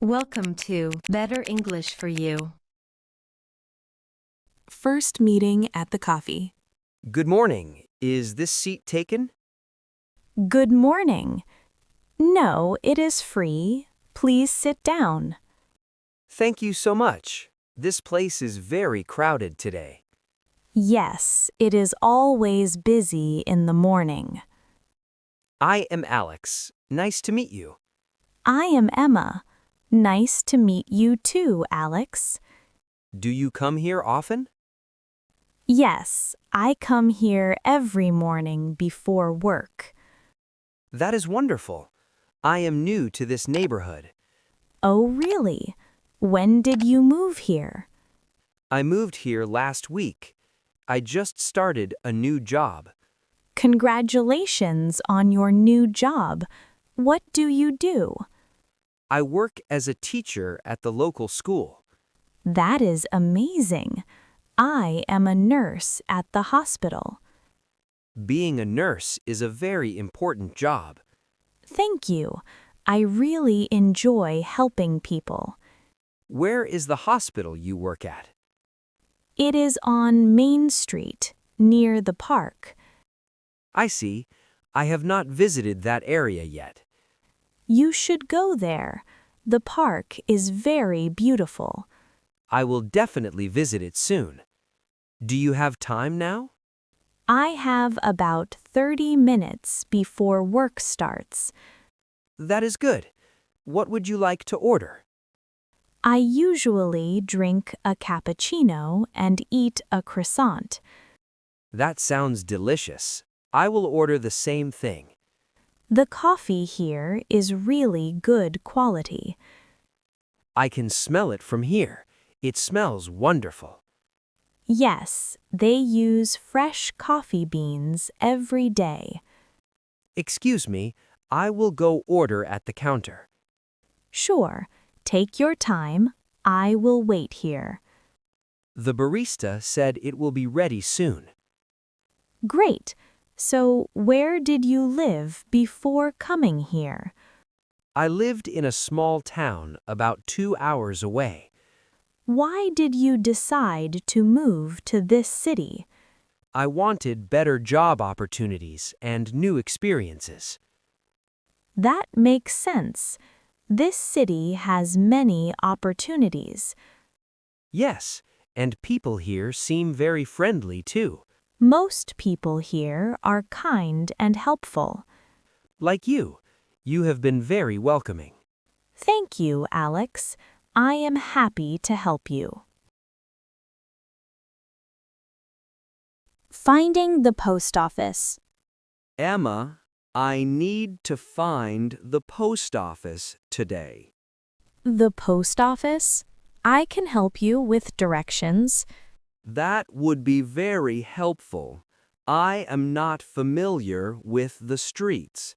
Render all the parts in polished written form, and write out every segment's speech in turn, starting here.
Welcome to Better English for You. First meeting at the coffee. Good morning. Is this seat taken? Good morning. No, it is free. Please sit down. Thank you so much. This place is very crowded today. Yes, it is always busy in the morning. I am Alex. Nice to meet you. I am Emma. Nice to meet you too, Alex. Do you come here often? Yes, I come here every morning before work. That is wonderful. I am new to this neighborhood. Oh, really? When did you move here? I moved here last week. I just started a new job. Congratulations on your new job. What do you do? I work as a teacher at the local school. That is amazing. I am a nurse at the hospital. Being a nurse is a very important job. Thank you. I really enjoy helping people. Where is the hospital you work at? It is on Main Street, near the park. I see. I have not visited that area yet. You should go there. The park is very beautiful. I will definitely visit it soon. Do you have time now? I have about 30 minutes before work starts. That is good. What would you like to order? I usually drink a cappuccino and eat a croissant. That sounds delicious. I will order the same thing. The coffee here is really good quality. I can smell it from here. It smells wonderful. Yes, they use fresh coffee beans every day. Excuse me, I will go order at the counter. Sure, take your time. I will wait here. The barista said it will be ready soon. Great. So, where did you live before coming here? I lived in a small town about 2 hours away. Why did you decide to move to this city? I wanted better job opportunities and new experiences. That makes sense. This city has many opportunities. Yes, and people here seem very friendly too. Most people here are kind and helpful. Like you. You have been very welcoming. Thank you, Alex. I am happy to help you. Finding the post office. Emma, I need to find the post office today. The post office? I can help you with directions. That would be very helpful. I am not familiar with the streets.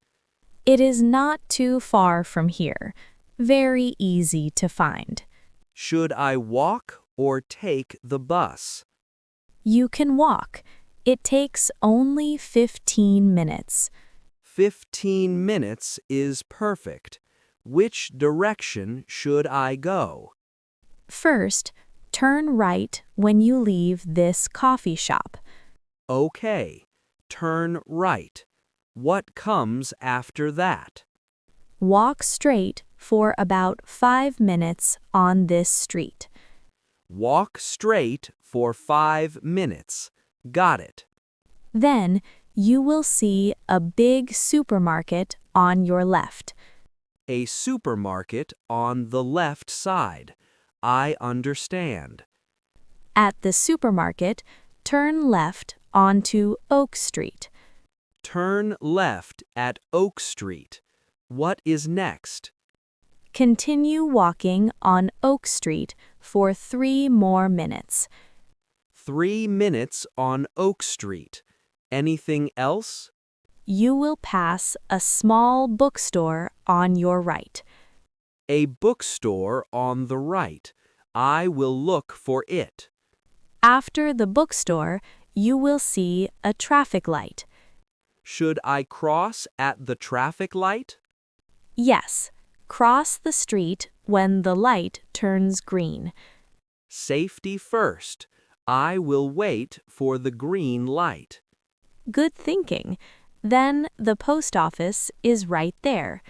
It is not too far from here. Very easy to find. Should I walk or take the bus? You can walk. It takes only 15 minutes. 15 minutes is perfect. Which direction should I go? First, turn right when you leave this coffee shop. Okay, turn right. What comes after that? Walk straight for about 5 minutes on this street. Walk straight for 5 minutes. Got it. Then you will see a big supermarket on your left. A supermarket on the left side. I understand. At the supermarket, turn left onto Oak Street. Turn left at Oak Street. What is next? Continue walking on Oak Street for 3 more minutes. 3 minutes on Oak Street. Anything else? You will pass a small bookstore on your right. A bookstore on the right. I will look for it. After the bookstore, you will see a traffic light. Should I cross at the traffic light? Yes, cross the street when the light turns green. Safety first. I will wait for the green light. Good thinking. Then the post office is right there.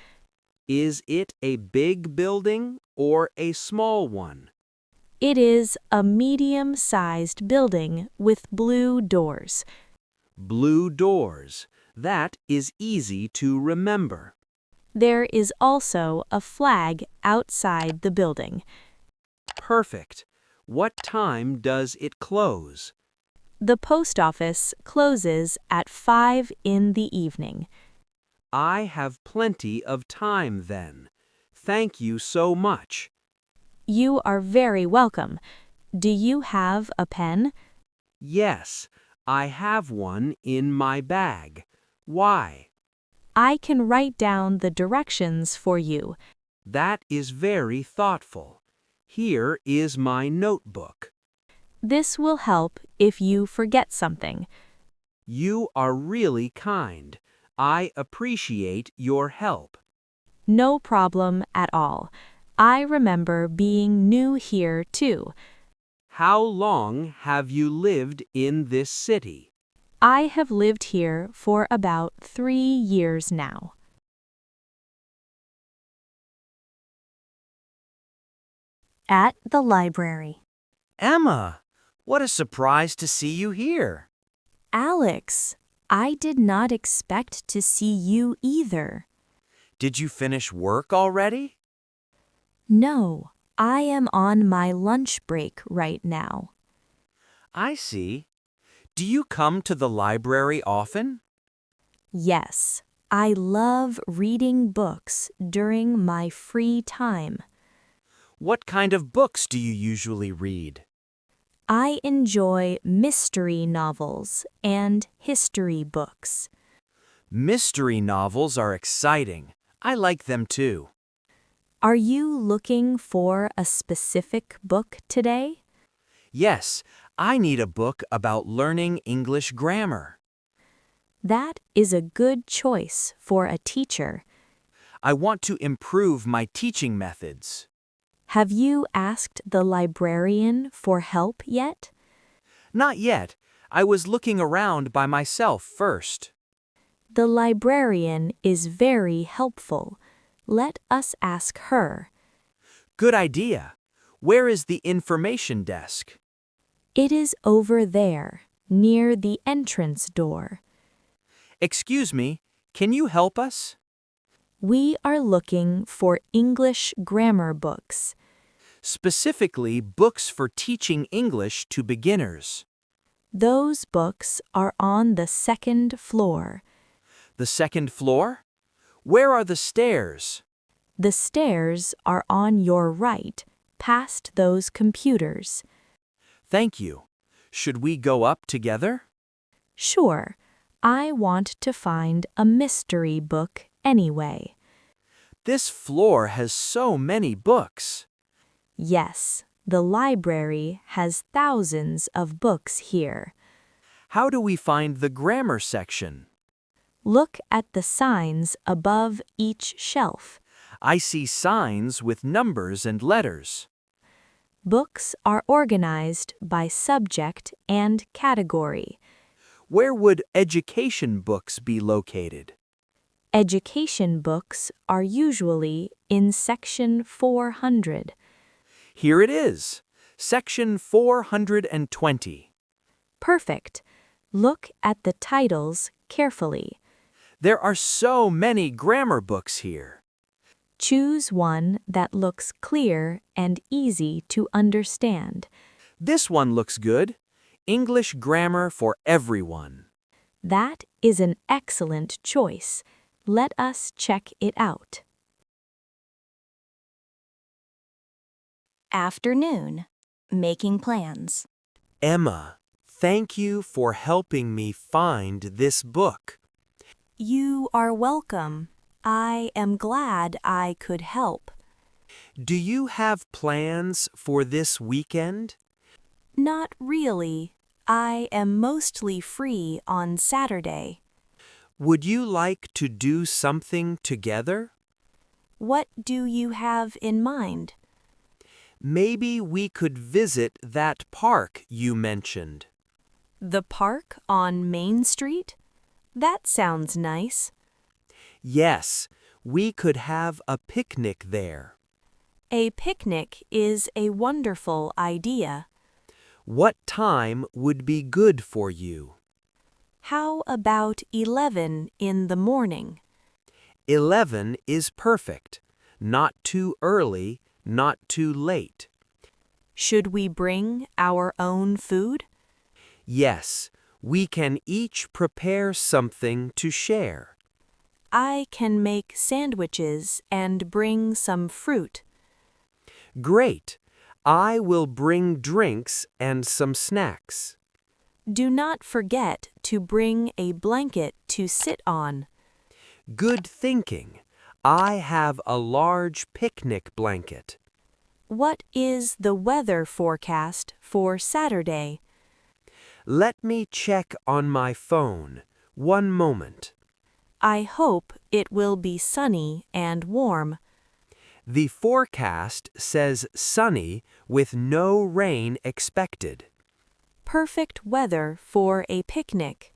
Is it a big building or a small one? It is a medium-sized building with blue doors. Blue doors. That is easy to remember. There is also a flag outside the building. Perfect. What time does it close? The post office closes at 5 in the evening. I have plenty of time then. Thank you so much. You are very welcome. Do you have a pen? Yes, I have one in my bag. Why? I can write down the directions for you. That is very thoughtful. Here is my notebook. This will help if you forget something. You are really kind. I appreciate your help. No problem at all. I remember being new here too. How long have you lived in this city? I have lived here for about 3 years now. At the library. Emma, what a surprise to see you here. Alex, I did not expect to see you either. Did you finish work already? No, I am on my lunch break right now. I see. Do you come to the library often? Yes, I love reading books during my free time. What kind of books do you usually read? I enjoy mystery novels and history books. Mystery novels are exciting. I like them too. Are you looking for a specific book today? Yes, I need a book about learning English grammar. That is a good choice for a teacher. I want to improve my teaching methods. Have you asked the librarian for help yet? Not yet. I was looking around by myself first. The librarian is very helpful. Let us ask her. Good idea. Where is the information desk? It is over there, near the entrance door. Excuse me, can you help us? We are looking for English grammar books. Specifically, books for teaching English to beginners. Those books are on the second floor. The second floor? Where are the stairs? The stairs are on your right, past those computers. Thank you. Should we go up together? Sure, I want to find a mystery book anyway. This floor has so many books. Yes, the library has thousands of books here. How do we find the grammar section? Look at the signs above each shelf. I see signs with numbers and letters. Books are organized by subject and category. Where would education books be located? Education books are usually in section 400. Here it is, section 420. Perfect. Look at the titles carefully. There are so many grammar books here. Choose one that looks clear and easy to understand. This one looks good. English Grammar for Everyone. That is an excellent choice. Let us check it out. Afternoon. Making plans. Emma, thank you for helping me find this book. You are welcome. I am glad I could help. Do you have plans for this weekend? Not really. I am mostly free on Saturday. Would you like to do something together? What do you have in mind? Maybe we could visit that park you mentioned. The park on Main Street? That sounds nice. Yes, we could have a picnic there. A picnic is a wonderful idea. What time would be good for you? How about 11 in the morning? 11 is perfect. Not too early, not too late. Should we bring our own food? Yes, we can each prepare something to share. I can make sandwiches and bring some fruit. Great. I will bring drinks and some snacks. Do not forget to bring a blanket to sit on. Good thinking. I have a large picnic blanket. What is the weather forecast for Saturday? Let me check on my phone. One moment. I hope it will be sunny and warm. The forecast says sunny with no rain expected. Perfect weather for a picnic.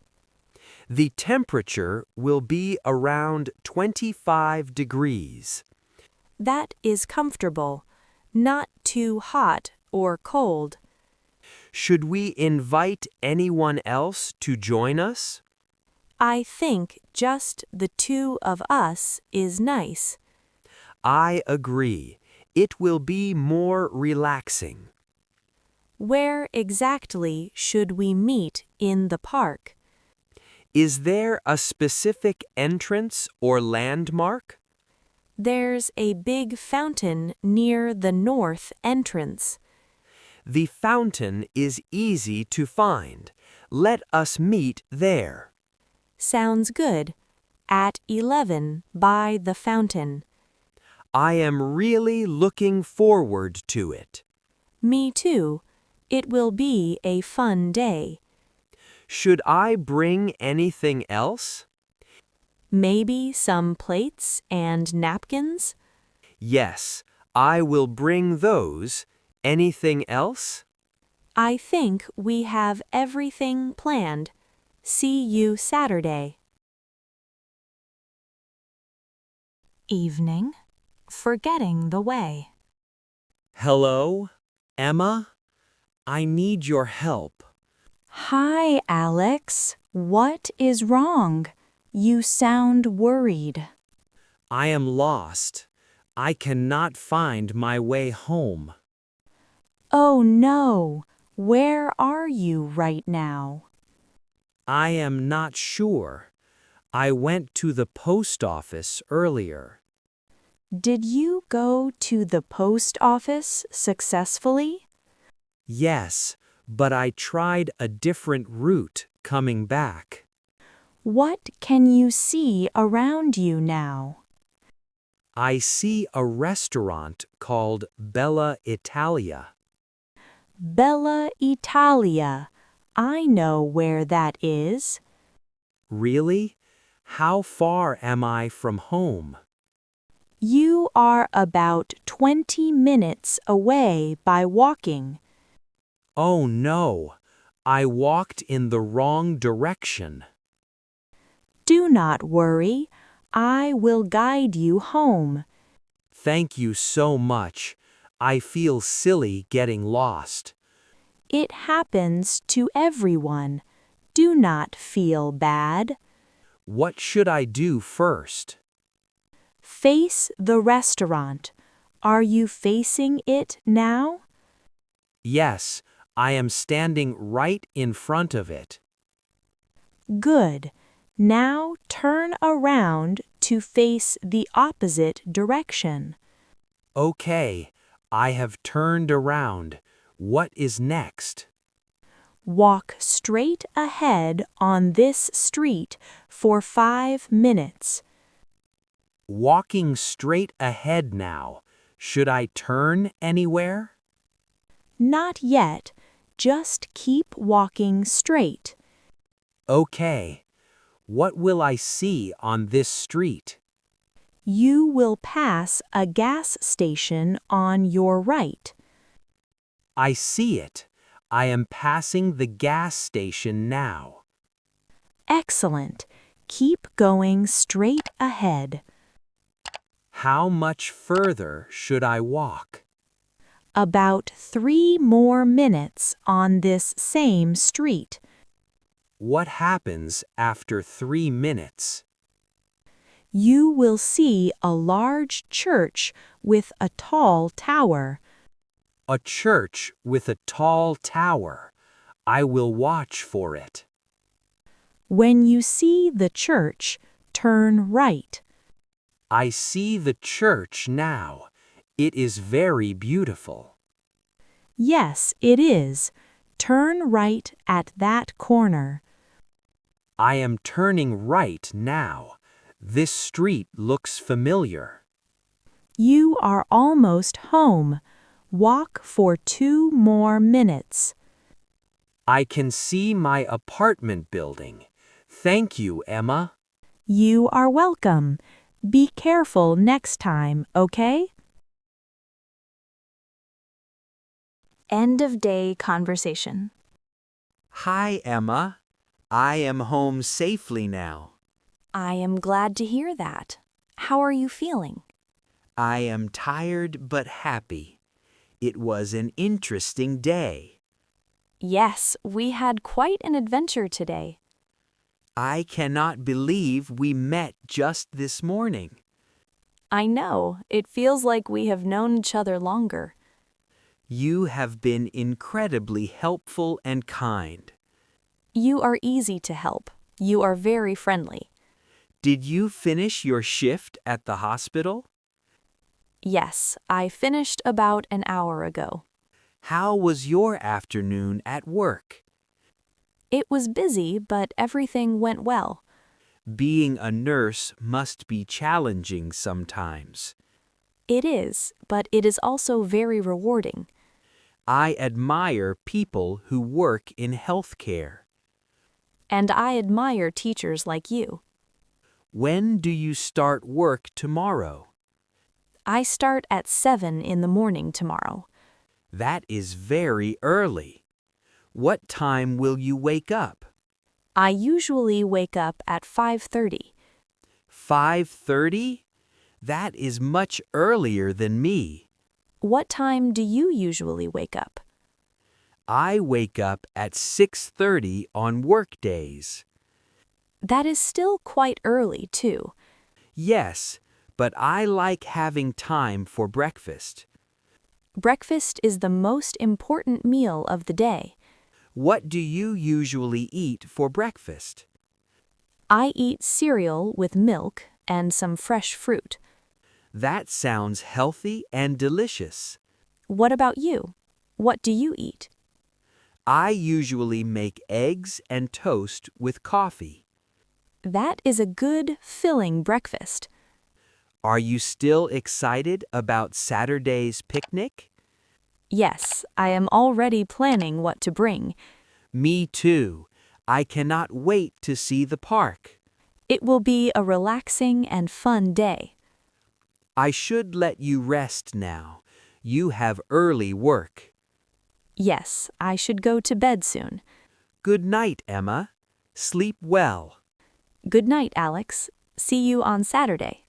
The temperature will be around 25 degrees. That is comfortable, not too hot or cold. Should we invite anyone else to join us? I think just the two of us is nice. I agree. It will be more relaxing. Where exactly should we meet in the park? Is there a specific entrance or landmark? There's a big fountain near the north entrance. The fountain is easy to find. Let us meet there. Sounds good. At 11 by the fountain. I am really looking forward to it. Me too. It will be a fun day. Should I bring anything else? Maybe some plates and napkins? Yes, I will bring those. Anything else? I think we have everything planned. See you Saturday. Evening. Forgetting the way. Hello, Emma? I need your help. Hi, Alex. What is wrong? You sound worried. I am lost. I cannot find my way home. Oh no. Where are you right now? I am not sure. I went to the post office earlier. Did you go to the post office successfully? Yes, but I tried a different route coming back. What can you see around you now? I see a restaurant called Bella Italia. Bella Italia. I know where that is. Really? How far am I from home? You are about 20 minutes away by walking. Oh no, I walked in the wrong direction. Do not worry. I will guide you home. Thank you so much. I feel silly getting lost. It happens to everyone. Do not feel bad. What should I do first? Face the restaurant. Are you facing it now? Yes, I am standing right in front of it. Good. Now turn around to face the opposite direction. Okay, I have turned around. What is next? Walk straight ahead on this street for 5 minutes. Walking straight ahead now. Should I turn anywhere? Not yet. Just keep walking straight. Okay. What will I see on this street? You will pass a gas station on your right. I see it. I am passing the gas station now. Excellent. Keep going straight ahead. How much further should I walk? About 3 more minutes on this same street. What happens after 3 minutes? You will see a large church with a tall tower. A church with a tall tower. I will watch for it. When you see the church, turn right. I see the church now. It is very beautiful. Yes, it is. Turn right at that corner. I am turning right now. This street looks familiar. You are almost home. Walk for 2 more minutes. I can see my apartment building. Thank you, Emma. You are welcome. Be careful next time, okay? End of day conversation. Hi, Emma. I am home safely now. I am glad to hear that. How are you feeling? I am tired but happy. It was an interesting day. Yes, we had quite an adventure today. I cannot believe we met just this morning. I know, it feels like we have known each other longer. You have been incredibly helpful and kind. You are easy to help. You are very friendly. Did you finish your shift at the hospital? Yes, I finished about an hour ago. How was your afternoon at work? It was busy, but everything went well. Being a nurse must be challenging sometimes. It is, but it is also very rewarding. I admire people who work in healthcare. And I admire teachers like you. When do you start work tomorrow? I start at 7 in the morning tomorrow. That is very early. What time will you wake up? I usually wake up at 5:30. 5:30? That is much earlier than me. What time do you usually wake up? I wake up at 6:30 on work days. That is still quite early, too. Yes, but I like having time for breakfast. Breakfast is the most important meal of the day. What do you usually eat for breakfast? I eat cereal with milk and some fresh fruit. That sounds healthy and delicious. What about you? What do you eat? I usually make eggs and toast with coffee. That is a good, filling breakfast. Are you still excited about Saturday's picnic? Yes, I am already planning what to bring. Me too. I cannot wait to see the park. It will be a relaxing and fun day. I should let you rest now. You have early work. Yes, I should go to bed soon. Good night, Emma. Sleep well. Good night, Alex. See you on Saturday.